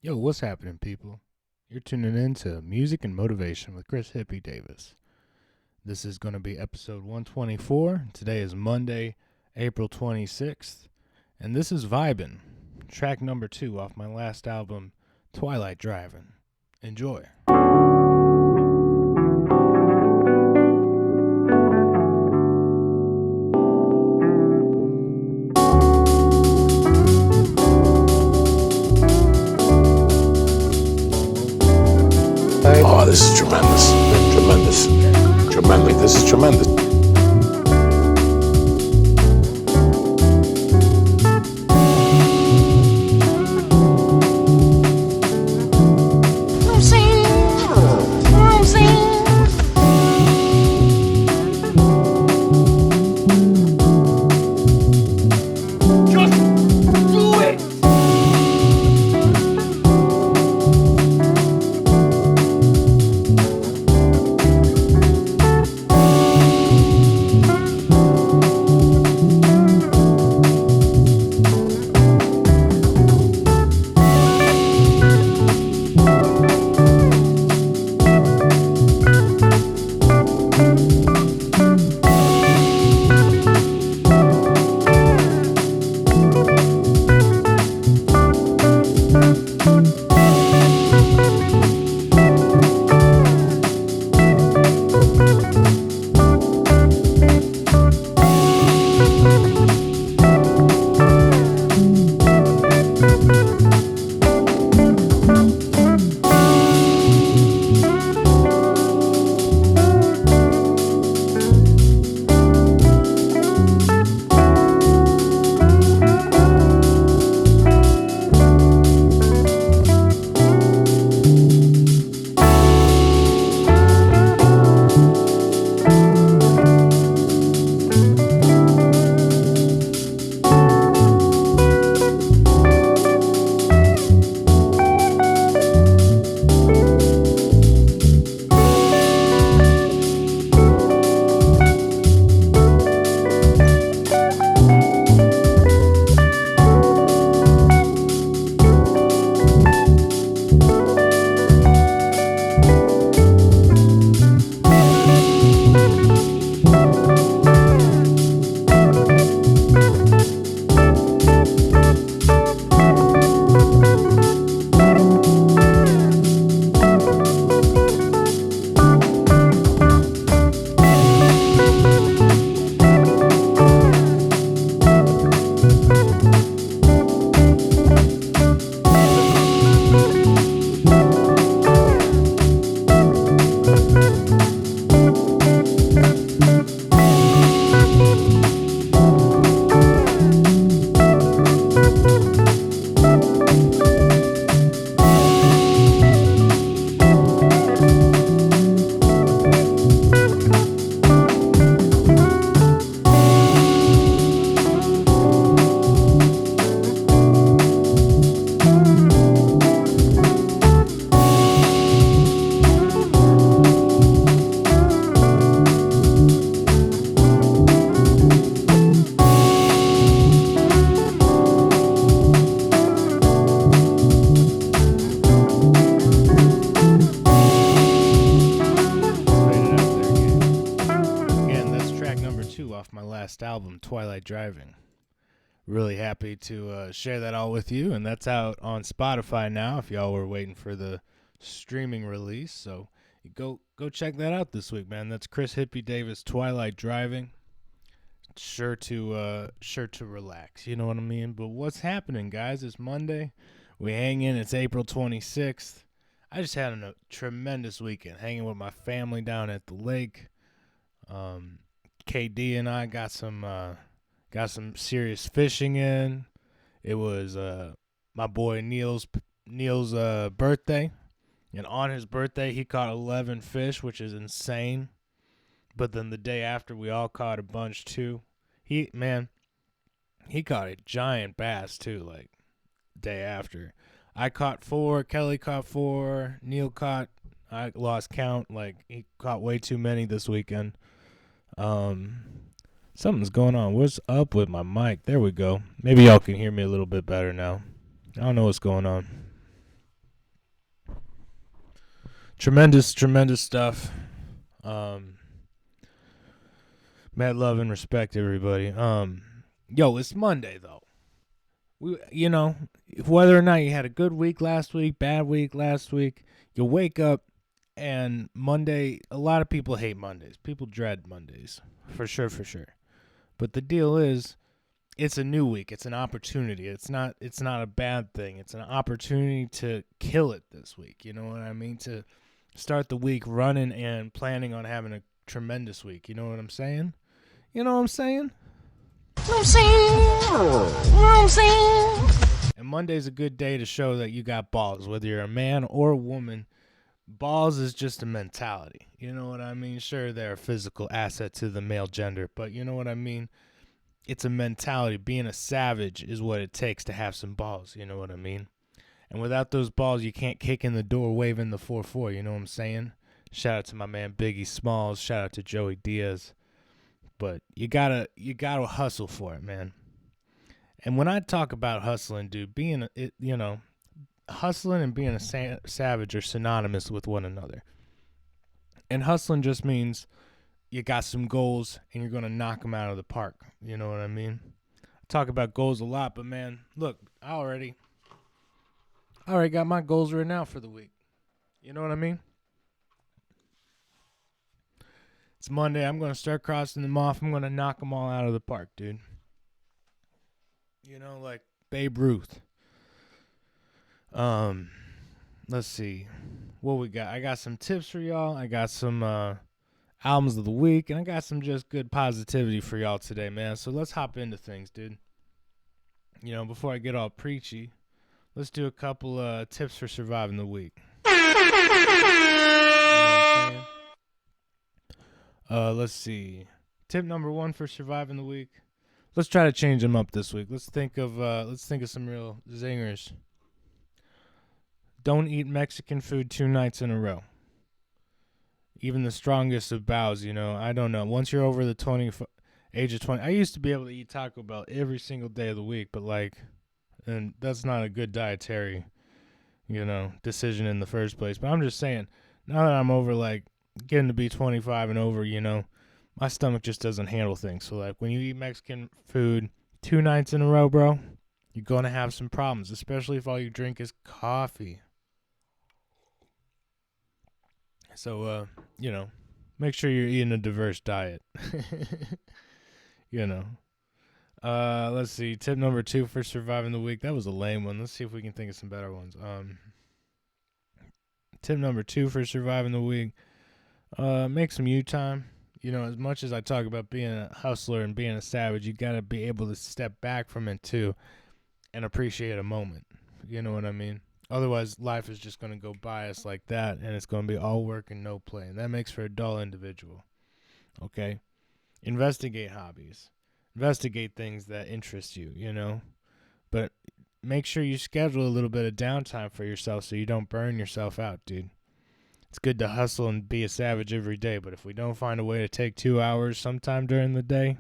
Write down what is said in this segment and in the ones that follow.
Yo, what's happening, people? You're tuning in to Music and Motivation with Chris Hippie Davis. This is going to be episode 124. Today is Monday, April 26th, and this is Vibin', track number 2 off my last album, Twilight Driving'. Enjoy. Oh, this is tremendous. Tremendous. Tremendous. This is tremendous. Off my last album, Twilight Driving'. Really happy to share that all with you, and that's out on Spotify now if y'all were waiting for the streaming release. So you go check that out this week, man. That's Chris Hippie Davis, Twilight Driving'. Sure to relax, you know what I mean? But what's happening, guys? It's Monday. We hang in. It's April 26th. I just had a tremendous weekend hanging with my family down at the lake. KD and I got some serious fishing in. It was my boy Neil's birthday, and on his birthday he caught 11 fish, which is insane. But then the day after, we all caught a bunch too. He caught a giant bass too. Like day after, I caught 4, Kelly caught 4, Neil caught. I lost count. Like he caught way too many this weekend. Something's going on. What's up with my mic? There we go. Maybe y'all can hear me a little bit better now. I don't know what's going on. Tremendous stuff. Mad love and respect, everybody. Yo, it's Monday though. Whether or not you had a good week last week, bad week last week, you wake up and Monday. A lot of people hate Mondays. People dread Mondays, for sure. But the deal is, it's a new week. It's an opportunity. It's not a bad thing. It's an opportunity to kill it this week. You know what I mean? To start the week running and planning on having a tremendous week. You know what I'm saying? You know what I'm saying? And Monday's a good day to show that you got balls, whether you're a man or a woman. Balls is just a mentality. You know what I mean? Sure, they're a physical asset to the male gender, but you know what I mean? It's a mentality. Being a savage is what it takes to have some balls. You know what I mean? And without those balls, you can't kick in the door waving the 4-4. You know what I'm saying? Shout out to my man Biggie Smalls. Shout out to Joey Diaz. But you gotta hustle for it, man. And when I talk about hustling, dude, hustling and being a savage are synonymous with one another. And hustling just means you got some goals and you're going to knock them out of the park. You know what I mean? I talk about goals a lot, but man, look, I already got my goals written out for the week. You know what I mean? It's Monday. I'm going to start crossing them off. I'm going to knock them all out of the park, dude. You know, like Babe Ruth. Let's see what we got. I got some tips for y'all. I got some albums of the week, and I got some just good positivity for y'all today, man. So let's hop into things, dude. You know, before I get all preachy, let's do a couple tips for surviving the week. You know what I'm saying? Let's see. Tip number 1 for surviving the week. Let's try to change them up this week. Let's think of some real zingers. Don't eat Mexican food 2 nights in a row. Even the strongest of bows, you know, I don't know. Once you're over the age of 20, I used to be able to eat Taco Bell every single day of the week, but and that's not a good dietary, decision in the first place. But I'm just saying, now that I'm over, getting to be 25 and over, my stomach just doesn't handle things. So, when you eat Mexican food 2 nights in a row, bro, you're going to have some problems, especially if all you drink is coffee. So, make sure you're eating a diverse diet. Let's see. Tip number 2 for surviving the week. That was a lame one. Let's see if we can think of some better ones. Tip number 2 for surviving the week. Make some you time. As much as I talk about being a hustler and being a savage, you got to be able to step back from it too and appreciate a moment. You know what I mean? Otherwise, life is just going to go by us like that, and it's going to be all work and no play. And that makes for a dull individual. Okay? Investigate hobbies. Investigate things that interest you, But make sure you schedule a little bit of downtime for yourself so you don't burn yourself out, dude. It's good to hustle and be a savage every day, but if we don't find a way to take 2 hours sometime during the day,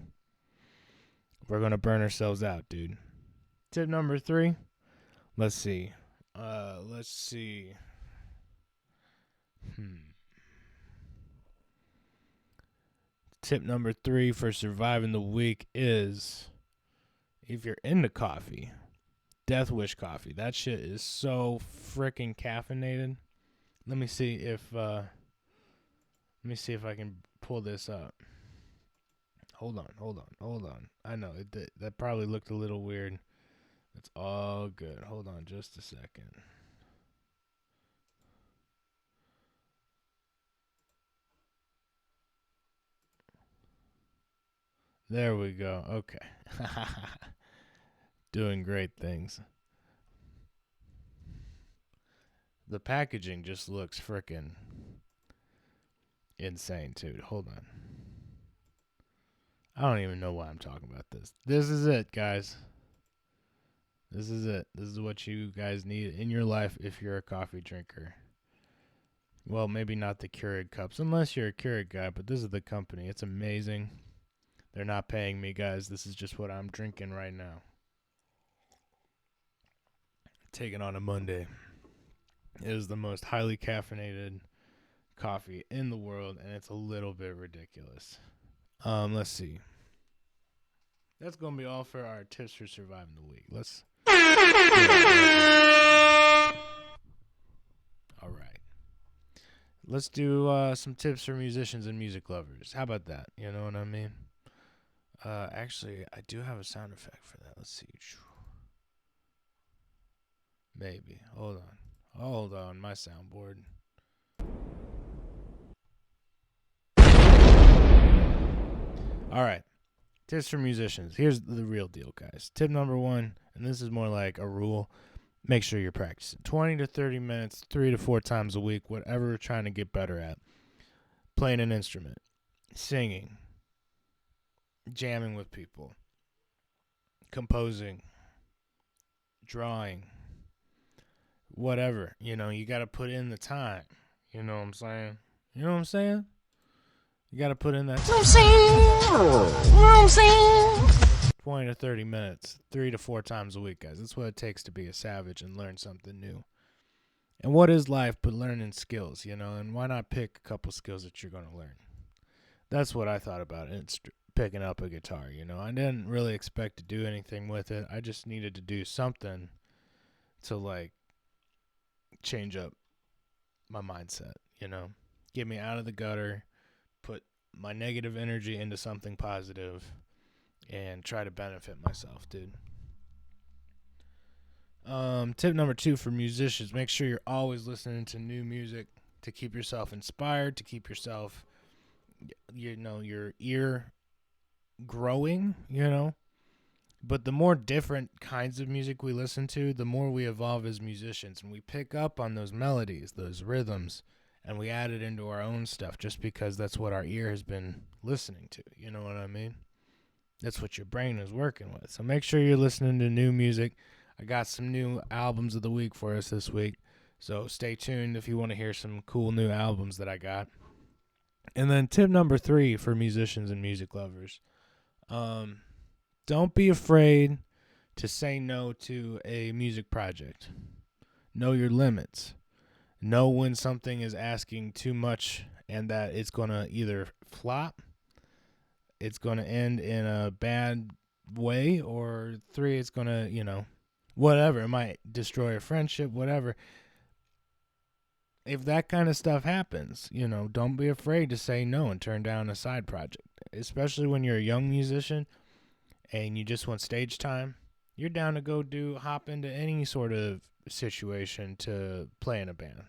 we're going to burn ourselves out, dude. Tip number 3. Let's see. Tip number 3 for surviving the week is, if you're into coffee, Death Wish coffee. That shit is so freaking caffeinated. Let me see if I can pull this up. Hold on. I know that probably looked a little weird. It's all good. Hold on just a second. There we go. Okay. Doing great things. The packaging just looks frickin' insane, too. Hold on. I don't even know why I'm talking about this. This is it, guys. This is it. This is what you guys need in your life if you're a coffee drinker. Well, maybe not the Keurig cups, unless you're a Keurig guy, but this is the company. It's amazing. They're not paying me, guys. This is just what I'm drinking right now. Taking on a Monday. It is the most highly caffeinated coffee in the world, and it's a little bit ridiculous. Let's see. That's gonna be all for our tips for surviving the week. Let's. All right. Let's do some tips for musicians and music lovers. How about that? You know what I mean? Actually, I do have a sound effect for that. Let's see. Maybe. Hold on. My soundboard. All right. Tips for musicians. Here's the real deal, guys. Tip number 1, and this is more like a rule. Make sure you're practicing 20 to 30 minutes, 3 to 4 times a week, whatever you're trying to get better at. Playing an instrument, singing, jamming with people, composing, drawing, whatever. You know, you got to put in the time. You know what I'm saying? You know what I'm saying? You got to put in that time. You know what I'm saying? 20 to 30 minutes, 3 to 4 times a week, guys. That's what it takes to be a savage and learn something new. And what is life but learning skills, you know? And why not pick a couple skills that you're going to learn? That's what I thought about it. It's picking up a guitar, you know? I didn't really expect to do anything with it. I just needed to do something to, like, change up my mindset, you know? Get me out of the gutter, put my negative energy into something positive, and try to benefit myself, dude. Tip number 2 for musicians: make sure you're always listening to new music to keep yourself inspired, to keep yourself, you know, your ear growing, you know. But the more different kinds of music we listen to, the more we evolve as musicians, and we pick up on those melodies, those rhythms, and we add it into our own stuff just because that's what our ear has been listening to. You know what I mean? That's what your brain is working with. So make sure you're listening to new music. I got some new albums of the week for us this week, so stay tuned if you want to hear some cool new albums that I got. And then tip number 3 for musicians and music lovers: don't be afraid to say no to a music project. Know your limits. Know when something is asking too much and that it's going to either flop, it's going to end in a bad way, or 3, it's going to, you know, whatever. It might destroy a friendship, whatever. If that kind of stuff happens, you know, don't be afraid to say no and turn down a side project, especially when you're a young musician and you just want stage time. You're down to go hop into any sort of situation to play in a band.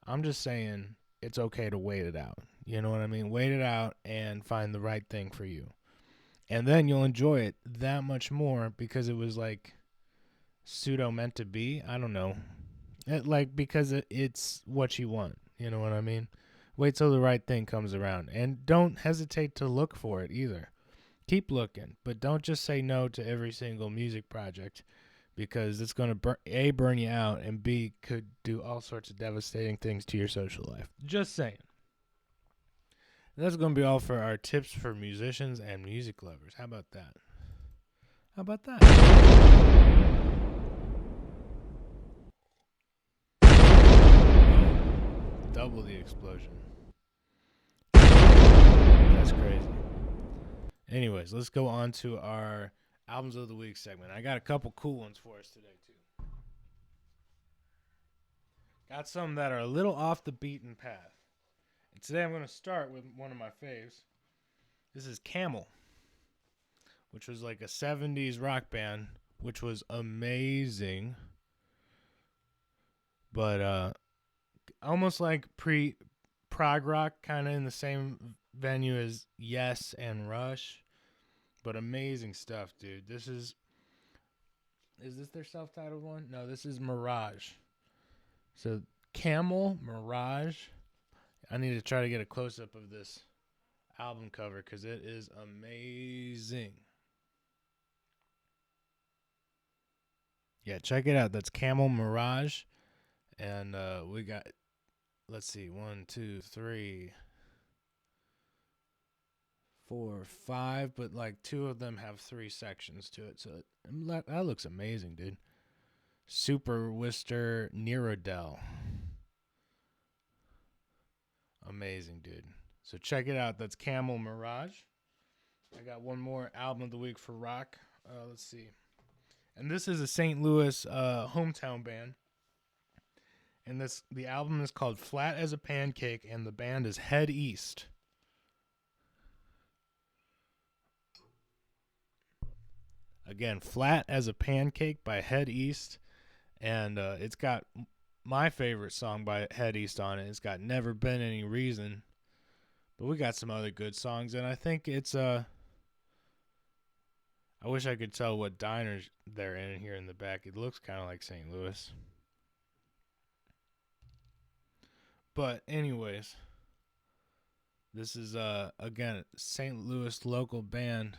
I'm just saying it's okay to wait it out. You know what I mean? Wait it out and find the right thing for you. And then you'll enjoy it that much more because it was like pseudo meant to be. I don't know. Because it's what you want. You know what I mean? Wait till the right thing comes around. And don't hesitate to look for it either. Keep looking, but don't just say no to every single music project, because it's going to A, burn you out, and B, could do all sorts of devastating things to your social life. Just saying. That's going to be all for our tips for musicians and music lovers. How about that? How about that? Double the explosion. That's crazy. Anyways, let's go on to our albums of the week segment. I got a couple cool ones for us today, too. Got some that are a little off the beaten path. And today I'm going to start with one of my faves. This is Camel, which was like a 70s rock band, which was amazing. But almost like prog rock, kind of in the same venue as Yes and Rush. But amazing stuff, dude. Is this their self-titled one? No, this is Mirage. So Camel, Mirage. I need to try to get a close-up of this album cover because it is amazing. Yeah, check it out. That's Camel, Mirage. And we got, let's see, 1, 2, 3, 4, 5, but like 2 of them have 3 sections to it. So that looks amazing, dude. Super Wister Neurodel. Amazing, dude. So check it out. That's Camel Mirage. I got one more album of the week for rock. Let's see. And this is a St. Louis hometown band. And the album is called Flat as a Pancake, and the band is Head East. Again, Flat as a Pancake by Head East. And it's got my favorite song by Head East on it. It's got Never Been Any Reason. But we got some other good songs, and I think it's I wish I could tell what diners they're in here in the back. It looks kind of like St. Louis. But anyways, this is again St. Louis local band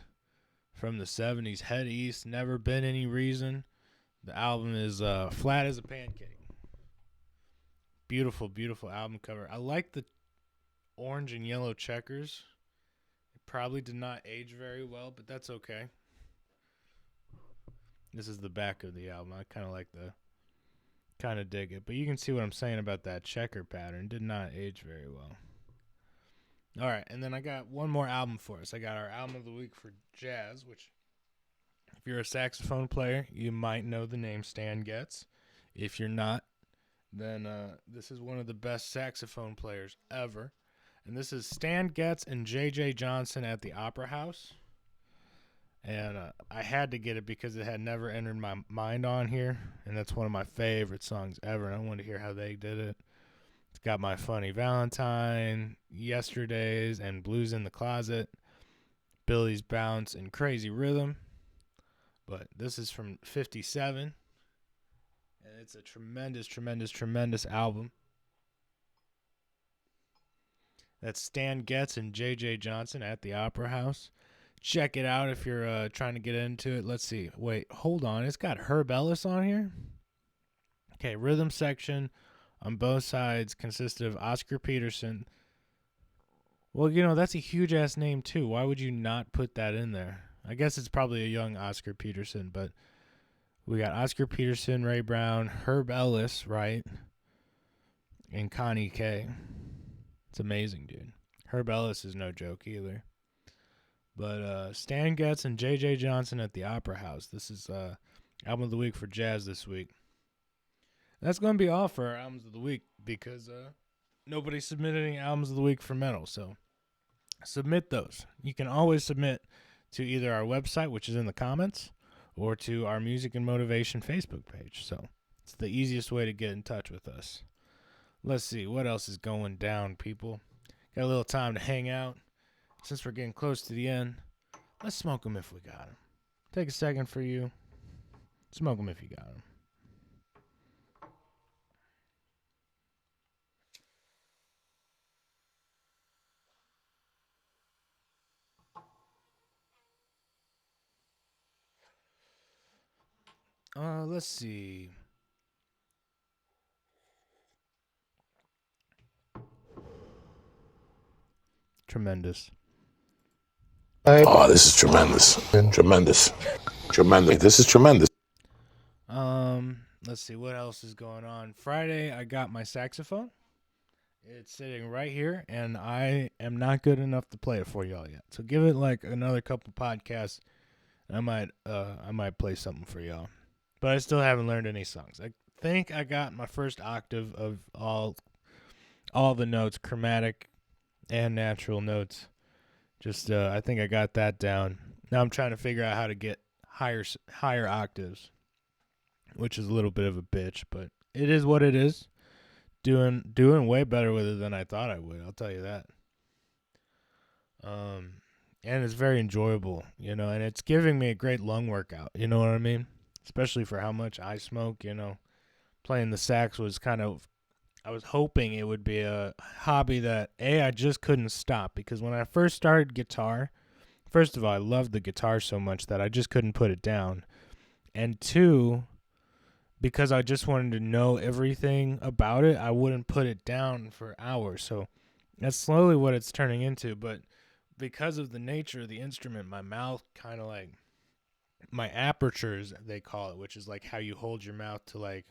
from the 70s, Head East, Never Been Any Reason. The album is Flat as a Pancake. Beautiful, beautiful album cover. I like the orange and yellow checkers. It probably did not age very well, but that's okay. This is the back of the album. I kind of dig it. But you can see what I'm saying about that checker pattern. Did not age very well. All right, and then I got one more album for us. I got our album of the week for jazz, which if you're a saxophone player, you might know the name Stan Getz. If you're not, then this is one of the best saxophone players ever. And this is Stan Getz and J.J. Johnson at the Opera House. And I had to get it because it had never entered my mind on here. And that's one of my favorite songs ever. And I wanted to hear how they did it. It's got My Funny Valentine, Yesterdays, and Blues in the Closet, Billy's Bounce, and Crazy Rhythm. But this is from 57. And it's a tremendous, tremendous, tremendous album. That's Stan Getz and J.J. Johnson at the Opera House. Check it out if you're trying to get into it. Let's see. Wait, hold on. It's got Herb Ellis on here. Okay, rhythm section on both sides consisted of Oscar Peterson. Well, that's a huge-ass name, too. Why would you not put that in there? I guess it's probably a young Oscar Peterson, but we got Oscar Peterson, Ray Brown, Herb Ellis, right? And Connie Kay. It's amazing, dude. Herb Ellis is no joke either. But Stan Getz and J.J. Johnson at the Opera House. This is album of the week for jazz this week. That's going to be all for our albums of the week because nobody submitted any albums of the week for metal. So submit those. You can always submit to either our website, which is in the comments, or to our Music and Motivation Facebook page. So it's the easiest way to get in touch with us. Let's see. What else is going down, people? Got a little time to hang out. Since we're getting close to the end, let's smoke them if we got them. Take a second for you. Smoke them if you got them. Let's see. Tremendous. Oh, this is tremendous. Tremendous. Tremendous. This is tremendous. Let's see what else is going on. Friday, I got my saxophone. It's sitting right here, and I am not good enough to play it for y'all yet. So give it like another couple podcasts. I might play something for y'all. But I still haven't learned any songs. I think I got my first octave of all the notes, chromatic and natural notes. Just I think I got that down. Now I'm trying to figure out how to get higher octaves, which is a little bit of a bitch, but it is what it is. Doing way better with it than I thought I would. I'll tell you that. And it's very enjoyable, and it's giving me a great lung workout. You know what I mean? Especially for how much I smoke. Playing the sax was I was hoping it would be a hobby that I just couldn't stop, because when I first started guitar, first of all, I loved the guitar so much that I just couldn't put it down. And two, because I just wanted to know everything about it, I wouldn't put it down for hours. So that's slowly what it's turning into. But because of the nature of the instrument, my mouth kind of like, my apertures, they call it, which is like how you hold your mouth to like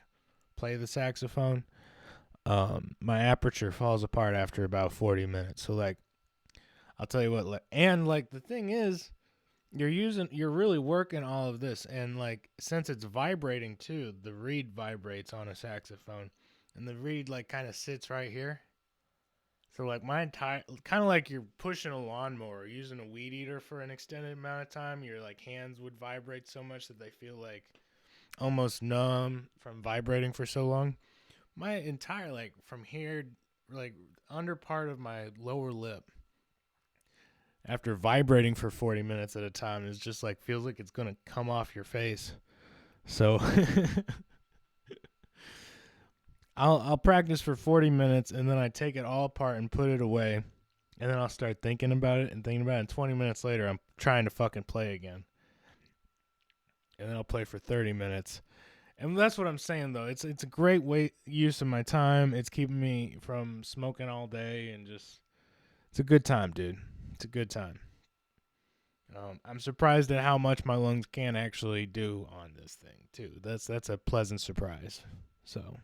play the saxophone. my aperture falls apart after about 40 minutes. So like, I'll tell you what, and like the thing is, you're really working all of this, and like since it's vibrating too, the reed vibrates on a saxophone, and the reed like kind of sits right here. So like my entire, kind of like you're pushing a lawnmower, or using a weed eater for an extended amount of time. Your like hands would vibrate so much that they feel like almost numb from vibrating for so long. My entire like from here, like under part of my lower lip, after vibrating for 40 minutes at a time, is just like feels like it's gonna come off your face. So I'll practice for 40 minutes, and then I take it all apart and put it away, and then I'll start thinking about it. And 20 minutes later, I'm trying to fucking play again, and then I'll play for 30 minutes. And that's what I'm saying, though. It's a great use of my time. It's keeping me from smoking all day, and just, it's a good time, dude. It's a good time. I'm surprised at how much my lungs can actually do on this thing too. That's a pleasant surprise. So,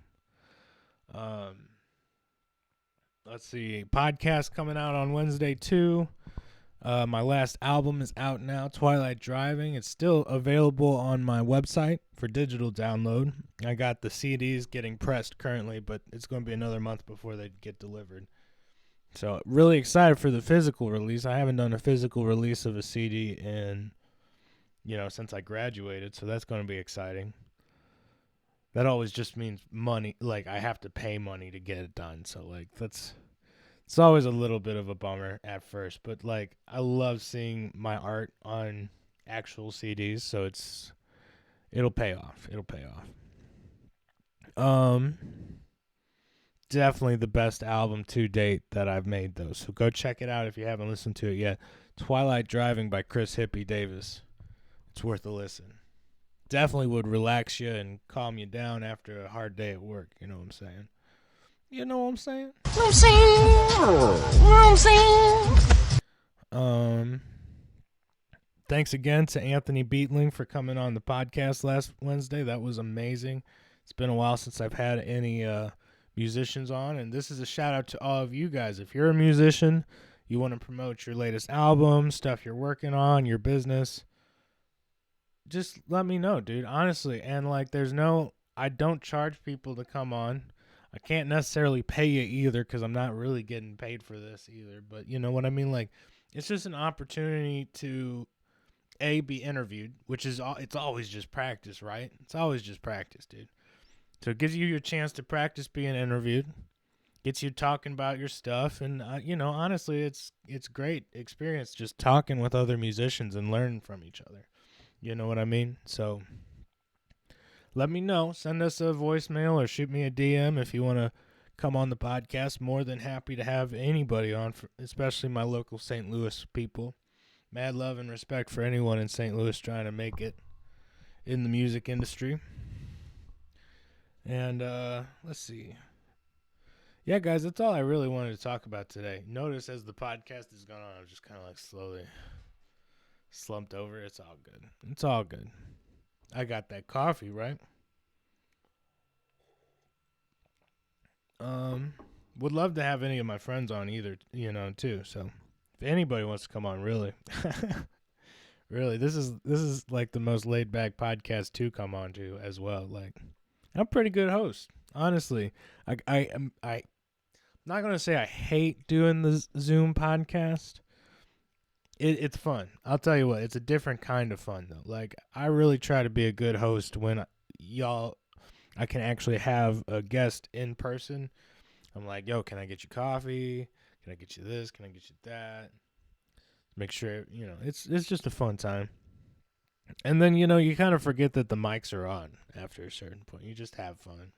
let's see. Podcast coming out on Wednesday too. My last album is out now, Twilight Driving. It's still available on my website for digital download. I got the CDs getting pressed currently, but it's going to be another month before they get delivered. So really excited for the physical release. I haven't done a physical release of a CD in, since I graduated. So that's going to be exciting. That always just means money. Like I have to pay money to get it done. So like it's always a little bit of a bummer at first, but like I love seeing my art on actual CDs. So it'll pay off. It'll pay off. Definitely the best album to date that I've made, though. So go check it out if you haven't listened to it yet. Twilight Driving by Chris Hippie Davis. It's worth a listen. Definitely would relax you and calm you down after a hard day at work. You know what I'm saying? You know what I'm saying? Thanks again to Anthony Beatling for coming on the podcast last Wednesday. That was amazing. It's been a while since I've had any musicians on, and this is a shout out to all of you guys. If you're a musician, you want to promote your latest album, stuff you're working on, your business, just let me know, dude, honestly. And like I don't charge people to come on. I can't necessarily pay you either, because I'm not really getting paid for this either, but you know what I mean? Like, it's just an opportunity to be interviewed, which is it's always just practice, right? It's always just practice, dude. So it gives you your chance to practice being interviewed, gets you talking about your stuff, and honestly, it's great experience just talking with other musicians and learning from each other. You know what I mean? So let me know. Send us a voicemail or shoot me a DM if you want to come on the podcast. More than happy to have anybody on, especially my local St. Louis people. Mad love and respect for anyone in St. Louis trying to make it in the music industry. And let's see. Yeah, guys, that's all I really wanted to talk about today. Notice as the podcast is going on, I'm just kind of like slowly slumped over. It's all good. It's all good. I got that coffee, right? Would love to have any of my friends on either, too. So if anybody wants to come on, really, really, this is like the most laid back podcast to come on to as well. Like, I'm a pretty good host, honestly. I'm not gonna say I hate doing the Zoom podcast. It's fun. I'll tell you what, it's a different kind of fun though. Like, I really try to be a good host when I can actually have a guest in person. I'm like, yo, can I get you coffee? Can I get you this? Can I get you that? Make sure, it's just a fun time. And then, you kind of forget that the mics are on after a certain point. You just have fun.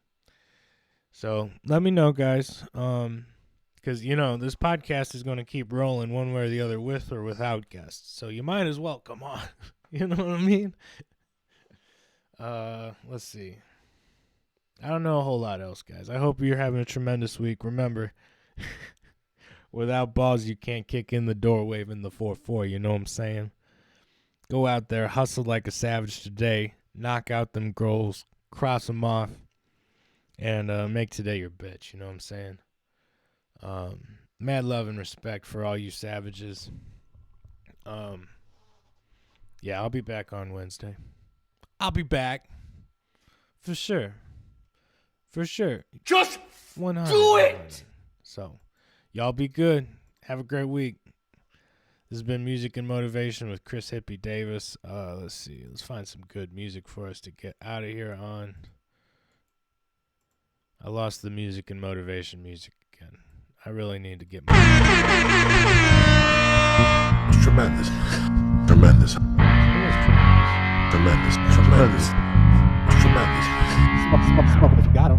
So let me know, guys. Because, this podcast is going to keep rolling one way or the other, with or without guests. So you might as well come on. You know what I mean? Let's see. I don't know a whole lot else, guys. I hope you're having a tremendous week. Remember, without balls, you can't kick in the door waving the 4-4. You know what I'm saying? Go out there, hustle like a savage today, knock out them goals, cross them off, and make today your bitch. You know what I'm saying? Mad love and respect for all you savages. Yeah, I'll be back on Wednesday. I'll be back. For sure. For sure. Just 100. do it! So, y'all be good. Have a great week. This has been Music and Motivation with Chris Hippie Davis. Let's see. Let's find some good music for us to get out of here on. I lost the music and motivation music again. I really need to get more. It's tremendous. Tremendous. Tremendous. Tremendous. Tremendous. Smoke if you got 'em.